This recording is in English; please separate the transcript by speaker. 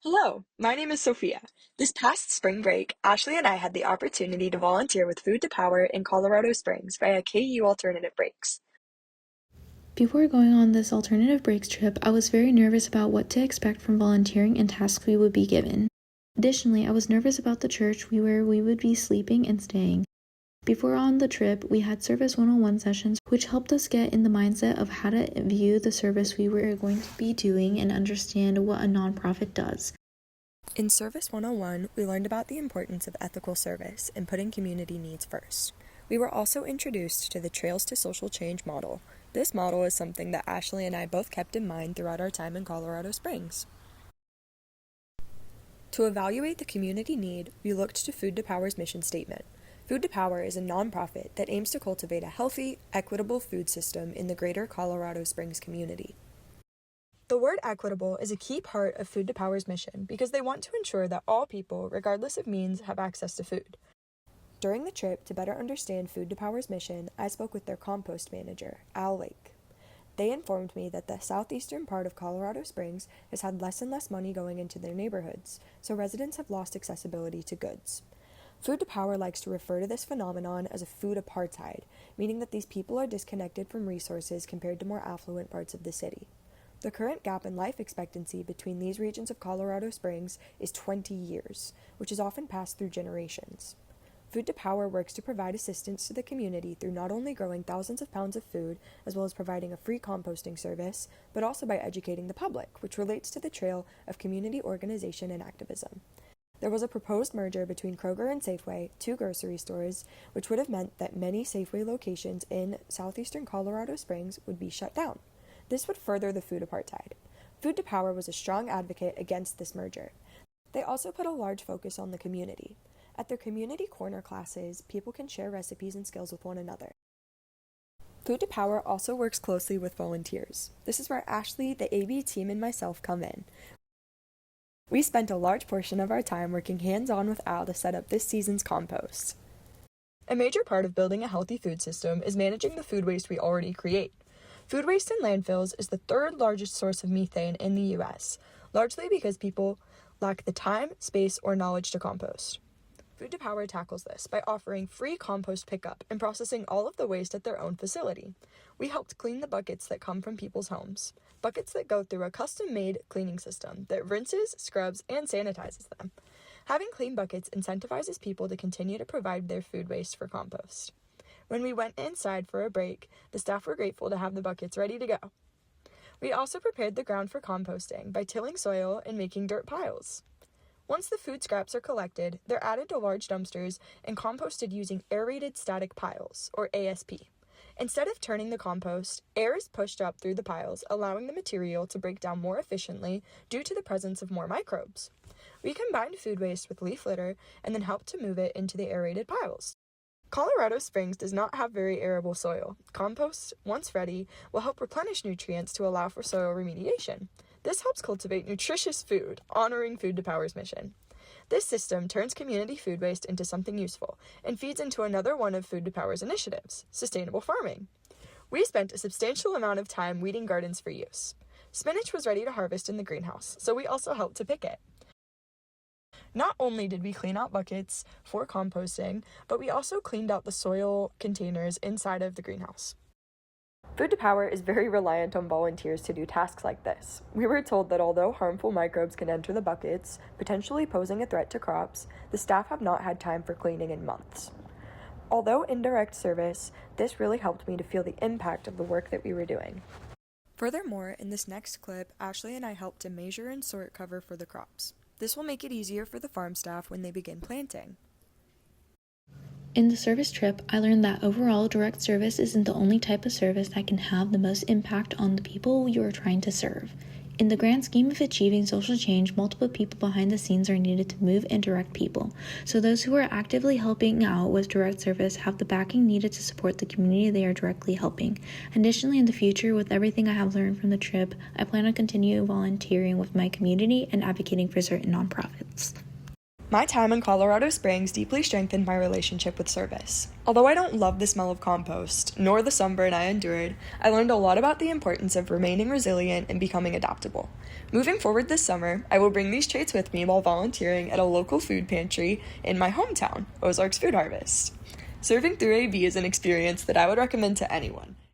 Speaker 1: Hello, my name is Sophia. This past spring break, Ashley and I had the opportunity to volunteer with Food to Power in Colorado Springs via KU Alternative Breaks.
Speaker 2: Before going on this alternative breaks trip, I was very nervous about what to expect from volunteering and tasks we would be given. Additionally, I was nervous about the church where we would be sleeping and staying. Before on the trip, we had Service 101 sessions, which helped us get in the mindset of how to view the service we were going to be doing and understand what a nonprofit does.
Speaker 1: In Service 101, we learned about the importance of ethical service and putting community needs first. We were also introduced to the Trails to Social Change model. This model is something that Ashley and I both kept in mind throughout our time in Colorado Springs. To evaluate the community need, we looked to Food to Power's mission statement. Food to Power is a nonprofit that aims to cultivate a healthy, equitable food system in the greater Colorado Springs community. The word equitable is a key part of Food to Power's mission because they want to ensure that all people, regardless of means, have access to food. During the trip, to better understand Food to Power's mission, I spoke with their compost manager, Al Lake. They informed me that the southeastern part of Colorado Springs has had less and less money going into their neighborhoods, so residents have lost accessibility to goods. Food to Power likes to refer to this phenomenon as a food apartheid, meaning that these people are disconnected from resources compared to more affluent parts of the city. The current gap in life expectancy between these regions of Colorado Springs is 20 years, which is often passed through generations. Food to Power works to provide assistance to the community through not only growing thousands of pounds of food, as well as providing a free composting service, but also by educating the public, which relates to the trail of community organization and activism. There was a proposed merger between Kroger and Safeway, two grocery stores, which would have meant that many Safeway locations in southeastern Colorado Springs would be shut down. This would further the food apartheid. Food to Power was a strong advocate against this merger. They also put a large focus on the community. At their community corner classes, people can share recipes and skills with one another. Food to Power also works closely with volunteers. This is where Ashley, the AB team, and myself come in. We spent a large portion of our time working hands-on with Al to set up this season's compost. A major part of building a healthy food system is managing the food waste we already create. Food waste in landfills is the third largest source of methane in the U.S., largely because people lack the time, space, or knowledge to compost. Food to Power tackles this by offering free compost pickup and processing all of the waste at their own facility. We helped clean the buckets that come from people's homes, buckets that go through a custom-made cleaning system that rinses, scrubs, and sanitizes them. Having clean buckets incentivizes people to continue to provide their food waste for compost. When we went inside for a break, the staff were grateful to have the buckets ready to go. We also prepared the ground for composting by tilling soil and making dirt piles. Once the food scraps are collected, they're added to large dumpsters and composted using aerated static piles, or ASP. Instead of turning the compost, air is pushed up through the piles, allowing the material to break down more efficiently due to the presence of more microbes. We combined food waste with leaf litter and then helped to move it into the aerated piles. Colorado Springs does not have very arable soil. Compost, once ready, will help replenish nutrients to allow for soil remediation. This helps cultivate nutritious food, honoring Food to Power's mission. This system turns community food waste into something useful and feeds into another one of Food to Power's initiatives, sustainable farming. We spent a substantial amount of time weeding gardens for use. Spinach was ready to harvest in the greenhouse, so we also helped to pick it. Not only did we clean out buckets for composting, but we also cleaned out the soil containers inside of the greenhouse. Food to Power is very reliant on volunteers to do tasks like this. We were told that although harmful microbes can enter the buckets, potentially posing a threat to crops, the staff have not had time for cleaning in months. Although indirect service, this really helped me to feel the impact of the work that we were doing. Furthermore, in this next clip, Ashley and I helped to measure and sort cover for the crops. This will make it easier for the farm staff when they begin planting.
Speaker 2: In the service trip, I learned that overall direct service isn't the only type of service that can have the most impact on the people you are trying to serve. In the grand scheme of achieving social change, multiple people behind the scenes are needed to move and direct people. So those who are actively helping out with direct service have the backing needed to support the community they are directly helping. Additionally, in the future, with everything I have learned from the trip, I plan on continuing volunteering with my community and advocating for certain nonprofits.
Speaker 1: My time in Colorado Springs deeply strengthened my relationship with service. Although I don't love the smell of compost, nor the sunburn I endured, I learned a lot about the importance of remaining resilient and becoming adaptable. Moving forward this summer, I will bring these traits with me while volunteering at a local food pantry in my hometown, Ozarks Food Harvest. Serving through AB is an experience that I would recommend to anyone.